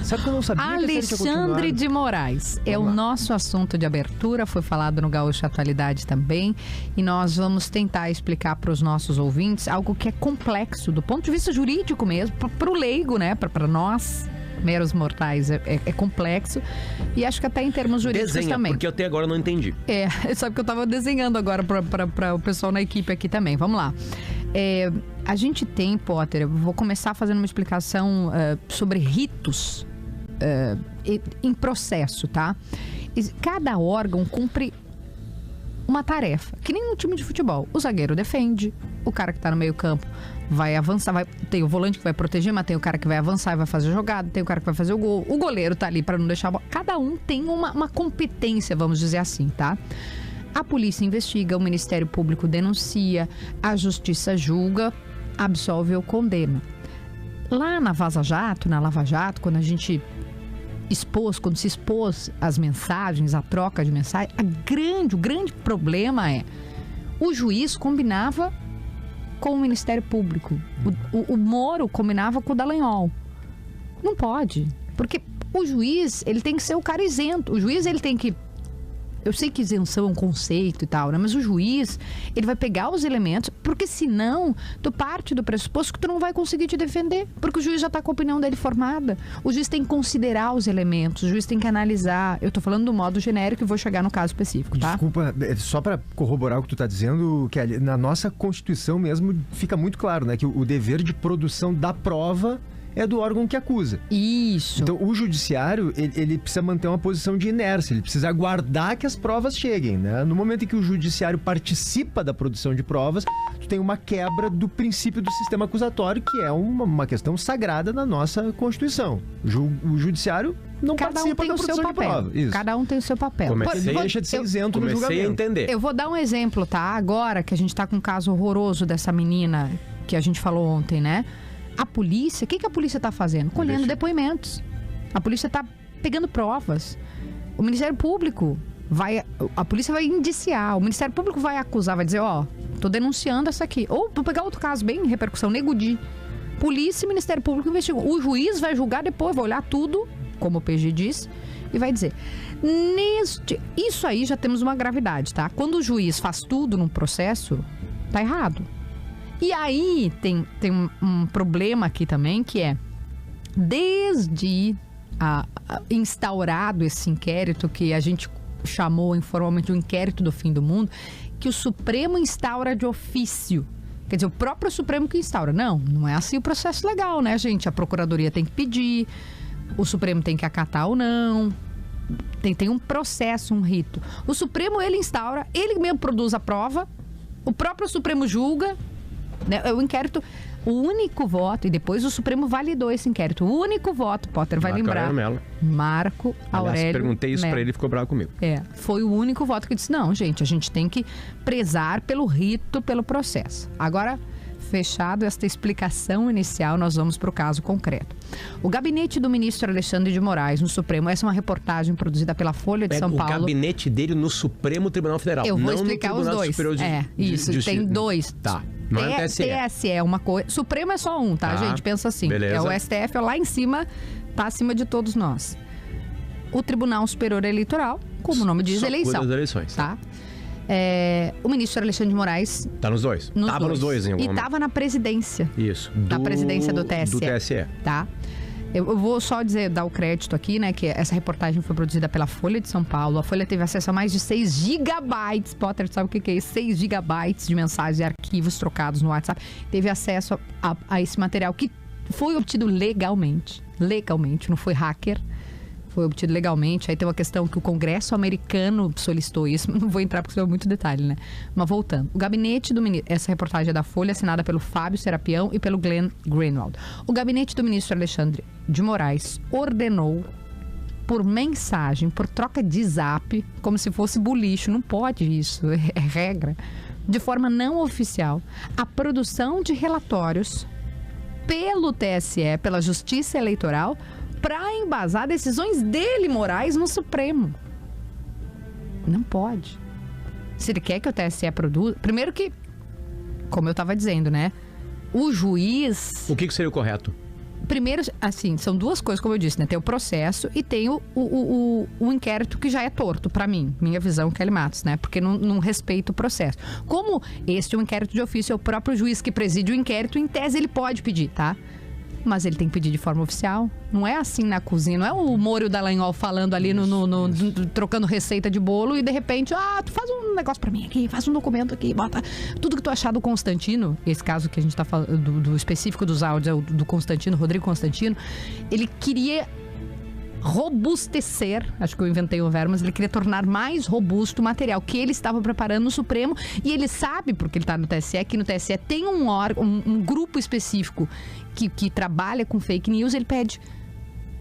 Sabe que eu não sabia que Alexandre de Moraes é o nosso assunto de abertura, foi falado no Gaúcho Atualidade também, e nós vamos tentar explicar para os nossos ouvintes algo que é complexo do ponto de vista jurídico mesmo, para o leigo, né, para nós meros mortais, é complexo, e acho que até em termos jurídicos também. Porque eu até agora não entendi. Sabe que eu estava desenhando agora para o pessoal na equipe aqui também. Vamos lá. A gente tem, Potter, eu vou começar fazendo uma explicação sobre ritos em processo, tá? Cada órgão cumpre uma tarefa, que nem no time de futebol. O zagueiro defende, o cara que tá no meio campo vai avançar, tem o volante que vai proteger, mas tem o cara que vai avançar e vai fazer a jogada, tem o cara que vai fazer o gol, o goleiro tá ali para não deixar a bola. Cada um tem uma competência, vamos dizer assim, tá? A polícia investiga, o Ministério Público denuncia, a Justiça julga, absolve ou condena. Lá na Vaza Jato, na Lava Jato, quando se expôs as mensagens, a troca de mensagens, o grande problema é o juiz combinava com o Ministério Público. O Moro combinava com o Dallagnol. Não pode, porque o juiz, ele tem que ser o cara isento. O juiz, ele tem que... Eu sei que isenção é um conceito e tal, né? Mas o juiz, ele vai pegar os elementos, porque senão tu parte do pressuposto que tu não vai conseguir te defender, porque o juiz já tá com a opinião dele formada. O juiz tem que considerar os elementos, o juiz tem que analisar. Eu tô falando do modo genérico e vou chegar no caso específico, tá? Desculpa, só para corroborar o que tu tá dizendo, Kelly, na nossa Constituição mesmo fica muito claro, né? Que o dever de produção da prova é do órgão que acusa. Isso. Então, o judiciário, ele precisa manter uma posição de inércia, ele precisa aguardar que as provas cheguem, né? No momento em que o judiciário participa da produção de provas, tu tem uma quebra do princípio do sistema acusatório, que é uma questão sagrada na nossa Constituição. O judiciário não participa da produção de prova. Isso. Cada um tem o seu papel. Deixa de ser isento no julgamento. Comecei a entender. Eu vou dar um exemplo, tá? Agora que a gente tá com um caso horroroso dessa menina que a gente falou ontem, né? A polícia, o que a polícia está fazendo? Colhendo depoimentos. A polícia está pegando provas. O Ministério Público a polícia vai indiciar, o Ministério Público vai acusar, vai dizer, tô denunciando essa aqui. Ou vou pegar outro caso bem repercussão, Nego Di. Polícia e Ministério Público investigam. O juiz vai julgar depois, vai olhar tudo, como o PG diz, e vai dizer, isso aí já temos uma gravidade, tá? Quando o juiz faz tudo num processo, tá errado. E aí tem um problema aqui também, que é, desde instaurado esse inquérito, que a gente chamou informalmente o inquérito do fim do mundo, que o Supremo instaura de ofício. Quer dizer, o próprio Supremo que instaura. Não é assim o processo legal, né, gente? A Procuradoria tem que pedir, o Supremo tem que acatar ou não. Tem um processo, um rito. O Supremo, ele instaura, ele mesmo produz a prova, o próprio Supremo julga, né? O inquérito, o único voto, e depois o Supremo validou esse inquérito. O único voto, Potter vai lembrar. Marco Aurélio Mello. Perguntei isso pra ele e ficou bravo comigo. Foi o único voto que disse, não, gente, a gente tem que prezar pelo rito, pelo processo. Agora, fechado esta explicação inicial, nós vamos para o caso concreto. O gabinete do ministro Alexandre de Moraes no Supremo, essa é uma reportagem produzida pela Folha de São Paulo. O gabinete dele no Supremo Tribunal Federal. Eu vou explicar os dois. Tem dois. Tá. Não é o TSE. TSE é uma coisa. Supremo é só um, tá, gente? Pensa assim. Beleza. É o STF, é lá em cima, tá acima de todos nós. O Tribunal Superior Eleitoral, como o nome diz, eleição. Cuida das eleições. Tá? O ministro Alexandre de Moraes... Tá nos dois. Tava nos dois em algum momento. E tava na presidência. Isso. Da presidência do TSE. Do TSE. Tá? Eu vou só dar o crédito aqui, né? Que essa reportagem foi produzida pela Folha de São Paulo. A Folha teve acesso a mais de 6 gigabytes. Potter sabe o que é isso? 6 gigabytes de mensagens e arquivos trocados no WhatsApp. Teve acesso a esse material que foi obtido legalmente. Legalmente, não foi hacker. Foi obtido legalmente. Aí tem uma questão que o Congresso americano solicitou isso. Não vou entrar porque isso é muito detalhe, né? Mas voltando. O gabinete do ministro... Essa reportagem é da Folha, assinada pelo Fábio Serapião e pelo Glenn Greenwald. O gabinete do ministro Alexandre de Moraes ordenou, por mensagem, por troca de zap, como se fosse bulicho. Não pode isso, é regra. De forma não oficial, a produção de relatórios pelo TSE, pela Justiça Eleitoral, para embasar decisões dele, Moraes, no Supremo. Não pode. Se ele quer que o TSE produza... Primeiro que, como eu estava dizendo, né? O juiz... O que seria o correto? primeiro, assim, são duas coisas, como eu disse, né? Tem o processo e tem o inquérito que já é torto, pra mim, minha visão, Kelly Matos, né? Porque não respeita o processo. Como este é um inquérito de ofício, é o próprio juiz que preside o inquérito, em tese ele pode pedir, tá? Mas ele tem que pedir de forma oficial. Não é assim na cozinha, não é o Moro Dallagnol falando ali, trocando receita de bolo e de repente, tu faz um negócio pra mim aqui, faz um documento aqui, bota tudo que tu achar do Constantino, esse caso que a gente tá falando, do específico dos áudios, do Constantino, Rodrigo Constantino, ele queria robustecer, acho que eu inventei o verbo, mas ele queria tornar mais robusto o material que ele estava preparando no Supremo, e ele sabe, porque ele está no TSE, que no TSE tem um grupo específico que trabalha com fake news. Ele pede,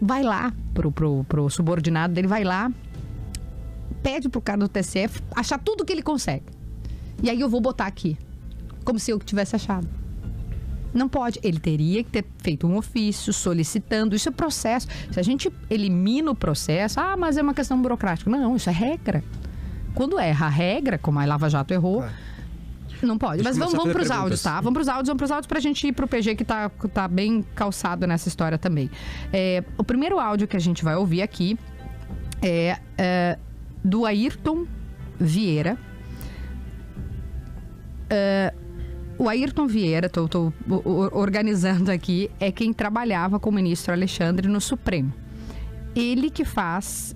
vai lá pro subordinado dele, vai lá, pede pro cara do TSE achar tudo que ele consegue, e aí eu vou botar aqui, como se eu tivesse achado. Não pode. Ele teria que ter feito um ofício solicitando. Isso é processo. Se a gente elimina o processo, mas é uma questão burocrática. Não, isso é regra. Quando erra a regra, como a Lava Jato errou, não pode. Mas vamos para os áudios, tá? Vamos para os áudios pra gente ir pro PG, que tá bem calçado nessa história também. O primeiro áudio que a gente vai ouvir aqui é do Ayrton Vieira. O Ayrton Vieira, estou organizando aqui, é quem trabalhava com o ministro Alexandre no Supremo. Ele que faz,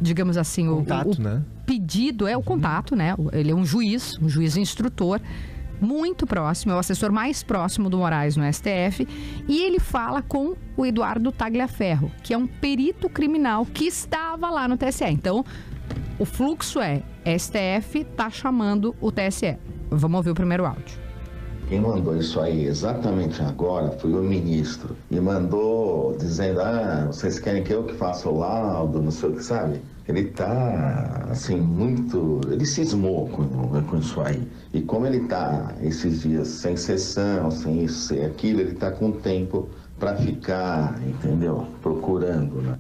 digamos assim, contato, né? Pedido, o contato, né? Ele é um juiz instrutor, muito próximo, é o assessor mais próximo do Moraes no STF, e ele fala com o Eduardo Tagliaferro, que é um perito criminal que estava lá no TSE. Então, o fluxo STF está chamando o TSE. Vamos ouvir o primeiro áudio. Quem mandou isso aí exatamente agora foi o ministro. Me mandou dizendo, vocês querem que eu que faça o laudo, não sei o que, sabe? Ele tá, assim, muito... Ele cismou com isso aí. E como ele tá esses dias sem sessão, sem isso, sem aquilo, ele tá com tempo para ficar, entendeu? Procurando, né?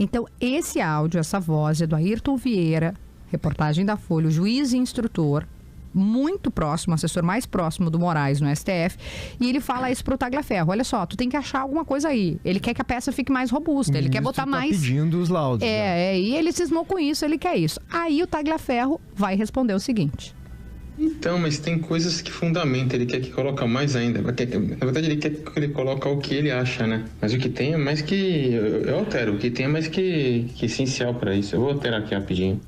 Então, esse áudio, essa voz é do Ayrton Vieira, reportagem da Folha, o juiz e instrutor, muito próximo, assessor mais próximo do Moraes no STF, e ele fala isso pro Tagliaferro: olha só, tu tem que achar alguma coisa aí. Ele quer que a peça fique mais robusta, ele quer botar mais... pedindo os laudos. E ele cismou com isso, ele quer isso. Aí o Tagliaferro vai responder o seguinte: então, mas tem coisas que fundamentam, ele quer que coloque mais ainda. Na verdade, ele quer que ele coloque o que ele acha, né? Mas o que tem é mais que... Eu altero, o que tem é mais que essencial para isso. Eu vou alterar aqui rapidinho.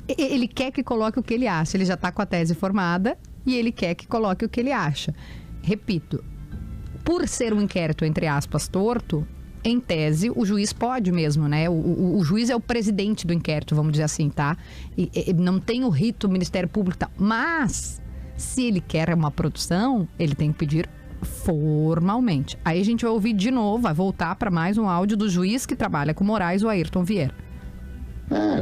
Ele quer que coloque o que ele acha. Ele já está com a tese formada e ele quer que coloque o que ele acha. Repito, por ser um inquérito, entre aspas, torto, em tese, o juiz pode mesmo, né? O juiz é o presidente do inquérito, vamos dizer assim, tá? E não tem o rito, o Ministério Público e tal. Mas, se ele quer uma produção, ele tem que pedir formalmente. Aí a gente vai ouvir de novo, vai voltar para mais um áudio do juiz que trabalha com Moraes, o Ayrton Vieira.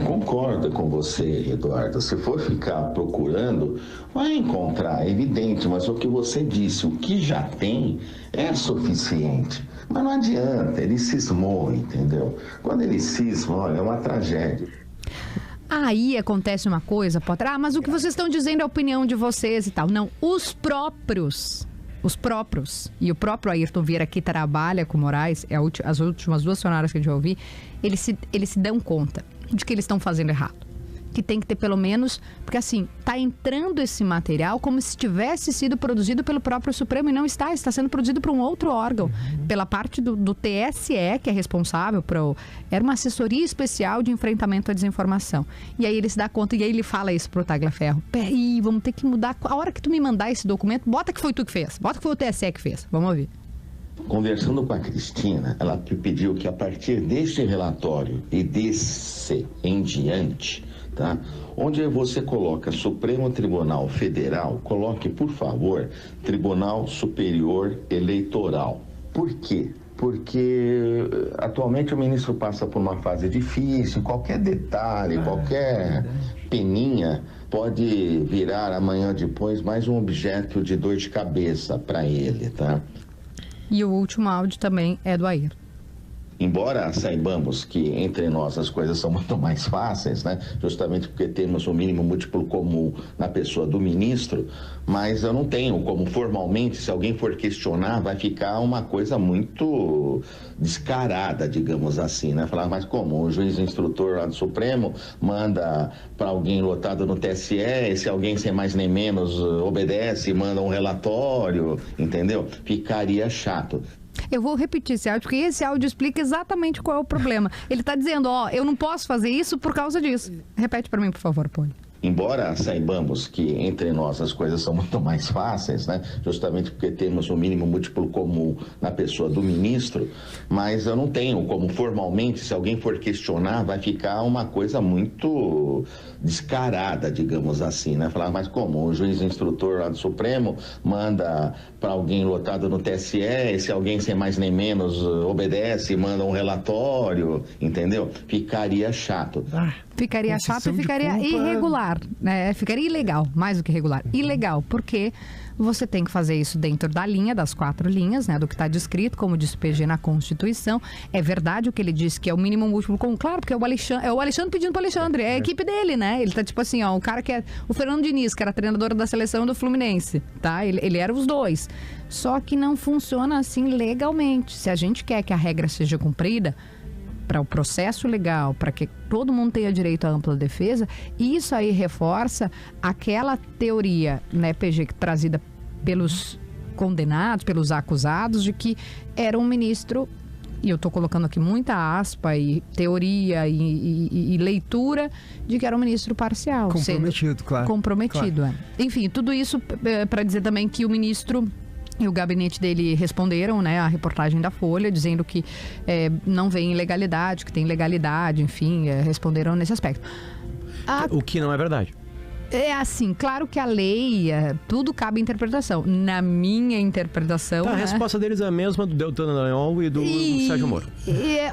Concordo com você, Eduardo. Se for ficar procurando, vai encontrar, é evidente, mas o que você disse, o que já tem é suficiente. Mas não adianta, ele cismou, entendeu? Quando ele cisma, olha, é uma tragédia. Aí acontece uma coisa, Potter, mas o que vocês estão dizendo é a opinião de vocês e tal. Não, os próprios, e o próprio Ayrton Vieira, que trabalha com Moraes, as últimas duas sonoras que a gente vai ouvir, eles se dão conta de que eles estão fazendo errado. Que tem que ter pelo menos... Porque assim, tá entrando esse material como se tivesse sido produzido pelo próprio Supremo, e não está sendo produzido por um outro órgão. Pela parte do TSE, que é responsável era uma assessoria especial de enfrentamento à desinformação. E aí ele se dá conta, e aí ele fala isso pro Tagliaferro: peraí, vamos ter que mudar. A hora que tu me mandar esse documento, bota que foi tu que fez. Bota que foi o TSE que fez. Vamos ouvir. Conversando com a Cristina, ela pediu que a partir deste relatório e desse em diante, tá? Onde você coloca Supremo Tribunal Federal, coloque, por favor, Tribunal Superior Eleitoral. Por quê? Porque atualmente o ministro passa por uma fase difícil, qualquer detalhe, qualquer peninha pode virar amanhã depois mais um objeto de dor de cabeça para ele, tá? E o último áudio também é do Ayrton. Embora saibamos que entre nós as coisas são muito mais fáceis, né? Justamente porque temos um mínimo múltiplo comum na pessoa do ministro, mas eu não tenho como formalmente, se alguém for questionar, vai ficar uma coisa muito descarada, digamos assim, né? Falar, mas como? O juiz instrutor lá do Supremo manda para alguém lotado no TSE, e se alguém sem mais nem menos obedece e manda um relatório, entendeu? Ficaria chato. Eu vou repetir esse áudio, porque esse áudio explica exatamente qual é o problema. Ele está dizendo, ó, eu não posso fazer isso por causa disso. Repete para mim, por favor, Poli. Embora saibamos que entre nós as coisas são muito mais fáceis, né? Justamente porque temos um mínimo múltiplo comum na pessoa do ministro, mas eu não tenho como formalmente, se alguém for questionar, vai ficar uma coisa muito descarada, digamos assim, né? Falar, mas como? O juiz instrutor lá do Supremo manda para alguém lotado no TSE, e se alguém sem mais nem menos obedece e manda um relatório, entendeu? Ficaria chato. Ficaria chato e ficaria irregular, né? Ficaria ilegal, mais do que irregular. Ilegal, porque você tem que fazer isso dentro da linha, das 4 linhas, né? Do que está descrito, como diz o PG na Constituição. É verdade o que ele disse, que é o mínimo múltiplo comum. Claro, porque é o Alexandre pedindo para o Alexandre. É a equipe dele, né? Ele tá tipo assim, ó, o cara que é... O Fernando Diniz, que era treinador da seleção do Fluminense, tá? Ele era os dois. Só que não funciona assim legalmente. Se a gente quer que a regra seja cumprida, para o processo legal, para que todo mundo tenha direito à ampla defesa, isso aí reforça aquela teoria, né, PG, trazida pelos condenados, pelos acusados, de que era um ministro, e eu estou colocando aqui muita aspa e teoria e leitura, de que era um ministro parcial. Comprometido, claro. Comprometido, claro. Enfim, tudo isso para dizer também que o ministro e o gabinete dele responderam, né, a reportagem da Folha, dizendo que não vem ilegalidade, que tem legalidade, enfim, responderam nesse aspecto. O que não é verdade. É assim, claro que a lei, tudo cabe interpretação. Na minha interpretação... A resposta deles é a mesma do Deltan Dallagnol e do Sérgio Moro.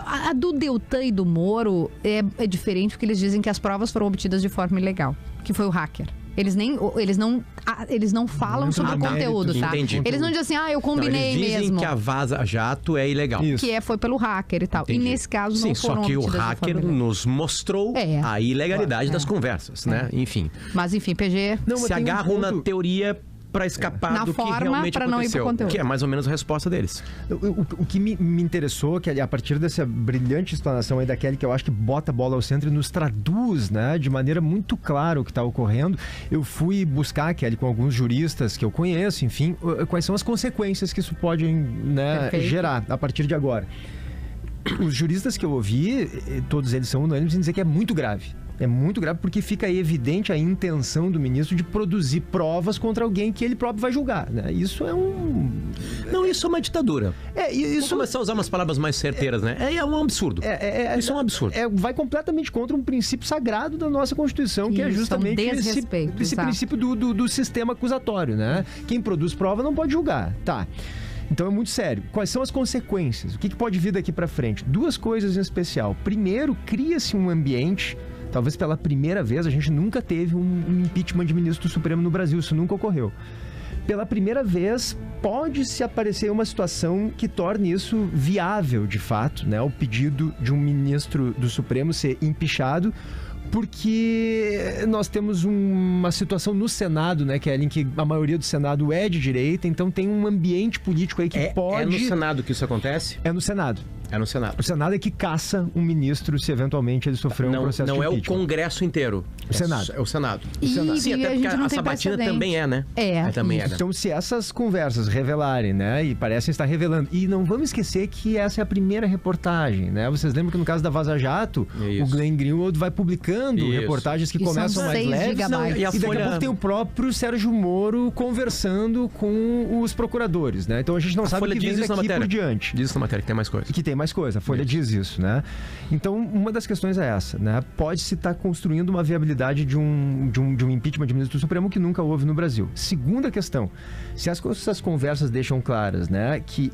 A do Deltan e do Moro é diferente, porque eles dizem que as provas foram obtidas de forma ilegal, que foi o hacker. Eles não falam sobre o conteúdo, tá? Entendi. Eles não dizem assim, eu combinei mesmo. Eles dizem que a Vaza Jato é ilegal. Isso. Que foi pelo hacker e tal. Entendi. E nesse caso não foram obtidas. Sim, só que o hacker nos mostrou a ilegalidade das conversas, né? Enfim. Mas enfim, PG... Se agarram na teoria para escapar do que realmente aconteceu. Não ir pro que é mais ou menos a resposta deles. O que me interessou, que a partir dessa brilhante explanação aí da Kelly, que eu acho que bota a bola ao centro e nos traduz, né, de maneira muito clara o que está ocorrendo, eu fui buscar, Kelly, com alguns juristas que eu conheço, enfim, quais são as consequências que isso pode, né, gerar a partir de agora. Os juristas que eu ouvi, todos eles são unânimes em dizer que é muito grave. É muito grave porque fica evidente a intenção do ministro de produzir provas contra alguém que ele próprio vai julgar, né? Isso é Não, isso é uma ditadura. Isso... Vou começar a usar umas palavras mais certeiras, né? É um absurdo. Isso é um absurdo. Vai completamente contra um princípio sagrado da nossa Constituição, que é justamente esse princípio do sistema acusatório, né? Quem produz prova não pode julgar. Tá. Então é muito sério. Quais são as consequências? O que pode vir daqui para frente? 2 coisas em especial. Primeiro, cria-se um ambiente... Talvez pela primeira vez, a gente nunca teve um impeachment de ministro do Supremo no Brasil, isso nunca ocorreu. Pela primeira vez, pode-se aparecer uma situação que torne isso viável, de fato, né? O pedido de um ministro do Supremo ser impeachado, porque nós temos uma situação no Senado, né, Kelly, em que a maioria do Senado é de direita, então tem um ambiente político aí que pode... É no Senado que isso acontece? É no Senado. É no Senado. O Senado é que caça um ministro se eventualmente ele sofreu um processo de impeachment. Não é o Congresso inteiro. O Senado. É o Senado. Sim, até porque a sabatina também é, né? Também é, né? Então, se essas conversas revelarem, né, e parecem estar revelando, e não vamos esquecer que essa é a primeira reportagem, né? Vocês lembram que no caso da Vaza Jato, o Glenn Greenwald vai publicando reportagens que começam mais leves, e daqui a pouco tem o próprio Sérgio Moro conversando com os procuradores, né? Então a gente não sabe o que vem daqui por diante. Diz na matéria que tem mais coisa. Que tem mais coisa. A Folha diz isso, né? Então, uma das questões é essa, né? Pode-se estar construindo uma viabilidade de um impeachment de ministro do Supremo que nunca houve no Brasil. Segunda questão, se essas conversas deixam claras, né, que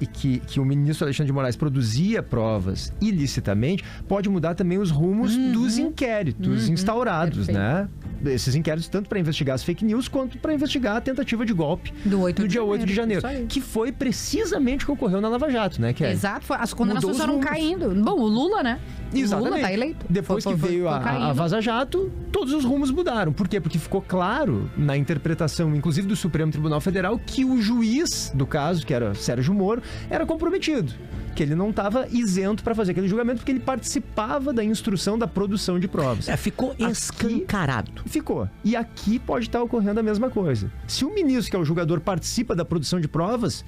o ministro Alexandre de Moraes produzia provas ilicitamente, pode mudar também os rumos dos inquéritos instaurados, né? esses inquéritos tanto para investigar as fake news quanto para investigar a tentativa de golpe do dia 8 de janeiro, que foi precisamente o que ocorreu na Lava Jato, né, Kelly? Exato, as condenações foram caindo. Bom, o Lula, né? Exatamente. O Lula tá eleito. Depois que veio a Vaza Jato, todos os rumos mudaram. Por quê? Porque ficou claro na interpretação, inclusive do Supremo Tribunal Federal, que o juiz do caso, que era Sérgio Moro, era comprometido. Que ele não estava isento para fazer aquele julgamento, porque ele participava da instrução da produção de provas. Ficou escancarado. Ficou. E aqui pode estar ocorrendo a mesma coisa. Se o ministro, que é o julgador, participa da produção de provas,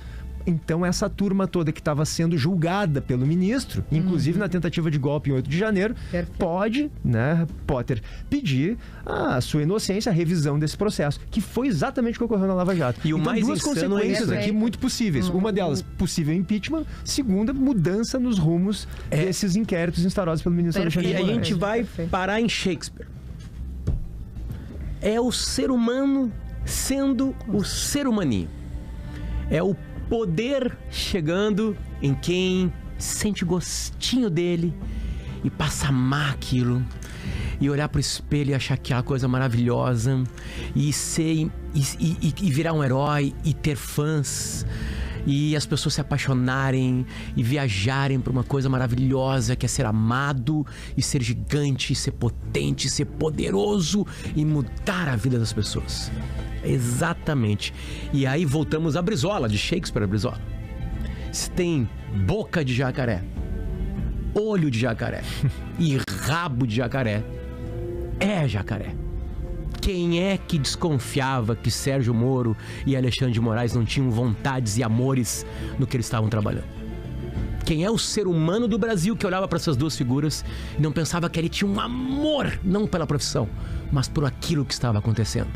então essa turma toda que estava sendo julgada pelo ministro, inclusive na tentativa de golpe em 8 de janeiro, pode, né, Potter, pedir a sua inocência, a revisão desse processo, que foi exatamente o que ocorreu na Lava Jato. E o mais duas consequências aqui muito possíveis. Uma delas, possível impeachment. Segunda, mudança nos rumos desses inquéritos instaurados pelo ministro Alexandre de Moraes. E a gente vai parar em Shakespeare. É o ser humano sendo o ser humaninho. É o poder chegando em quem sente gostinho dele e passa a amar aquilo e olhar pro espelho e achar que é uma coisa maravilhosa e ser e virar um herói e ter fãs e as pessoas se apaixonarem e viajarem por uma coisa maravilhosa que é ser amado e ser gigante, e ser potente, e ser poderoso e mudar a vida das pessoas. Exatamente. E aí voltamos à Brizola, de Shakespeare, a Brizola. Se tem boca de jacaré, olho de jacaré e rabo de jacaré, é jacaré. Quem é que desconfiava que Sérgio Moro e Alexandre de Moraes não tinham vontades e amores no que eles estavam trabalhando? Quem é o ser humano do Brasil que olhava para essas duas figuras e não pensava que ele tinha um amor, não pela profissão, mas por aquilo que estava acontecendo?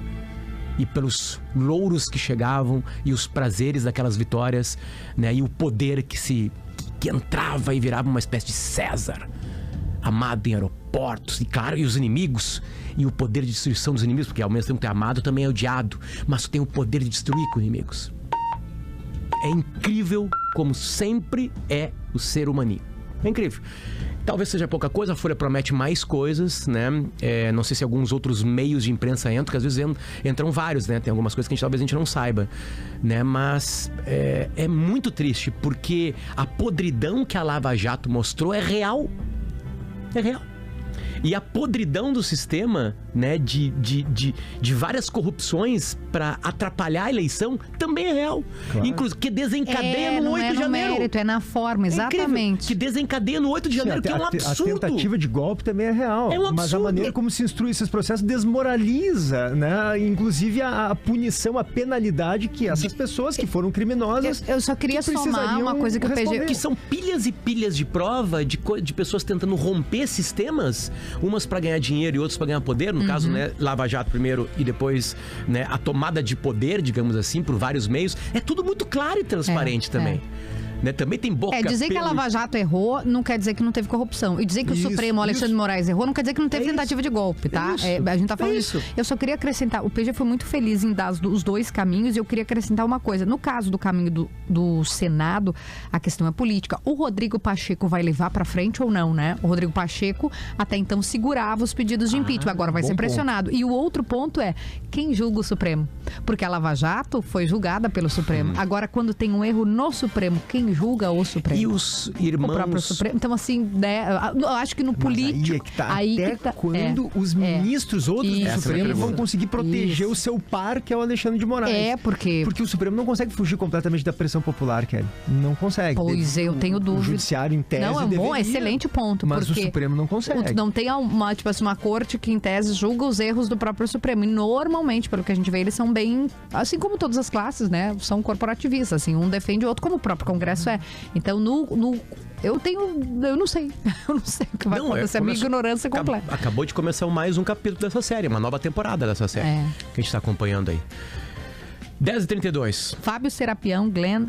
E pelos louros que chegavam e os prazeres daquelas vitórias, né? E o poder que entrava e virava uma espécie de César, amado em aeroportos, e claro, e os inimigos, e o poder de destruição dos inimigos, porque ao mesmo tempo que é amado, também é odiado, mas tu tem o poder de destruir com inimigos. É incrível como sempre é o ser humaninho. É incrível. Talvez seja pouca coisa, a Folha promete mais coisas, né? Não sei se alguns outros meios de imprensa entram, porque às vezes entram vários, né? Tem algumas coisas que talvez a gente não saiba, né? Mas é muito triste, porque a podridão que a Lava Jato mostrou é real. É real. E a podridão do sistema, né, de várias corrupções para atrapalhar a eleição também é real. Claro. Inclusive, que desencadeia no 8 de janeiro. No mérito, é na forma, exatamente. Que desencadeia no 8 de janeiro, que é um absurdo. A tentativa de golpe também é real. É um absurdo. Mas a maneira como se instrui esses processos desmoraliza, né? Inclusive a punição, a penalidade que essas pessoas que foram criminosas... Eu só queria somar uma coisa que o PG... Que são pilhas e pilhas de prova de pessoas tentando romper sistemas, umas para ganhar dinheiro e outras para ganhar poder, no caso, né, Lava Jato primeiro e depois, né, a tomada de poder, digamos assim, por vários meios. É tudo muito claro e transparente também. Né? Também tem boca... dizer que a Lava Jato errou não quer dizer que não teve corrupção. E dizer que o Supremo, Alexandre de Moraes, errou não quer dizer que não teve tentativa de golpe, tá? A gente tá falando disso. Eu só queria acrescentar, o PG foi muito feliz em dar os dois caminhos, e eu queria acrescentar uma coisa. No caso do caminho do Senado, a questão é política. O Rodrigo Pacheco vai levar pra frente ou não, né? O Rodrigo Pacheco até então segurava os pedidos de impeachment, agora vai ser pressionado. E o outro ponto é, quem julga o Supremo? Porque a Lava Jato foi julgada pelo Supremo. Agora, quando tem um erro no Supremo, quem julga o Supremo? E os irmãos... O próprio Supremo. Então, assim, né, eu acho que no político... Quando os ministros outros do Supremo vão conseguir proteger o seu par, que é o Alexandre de Moraes. Porque o Supremo não consegue fugir completamente da pressão popular, Kelly. Não consegue. Pois eu tenho dúvida. O judiciário, em tese, não, é um bom, excelente ponto. Mas o Supremo não consegue. Não tem uma corte que, em tese, julga os erros do próprio Supremo. E, normalmente, pelo que a gente vê, eles são bem... Assim como todas as classes, né? São corporativistas. Assim, um defende o outro, como o próprio Congresso é. Então, eu não sei. Eu não sei o que vai acontecer. Minha ignorância completa. Acabou de começar mais um capítulo dessa série, uma nova temporada dessa série. Que a gente tá acompanhando aí. 10h32. Fábio Serapião, Glenn...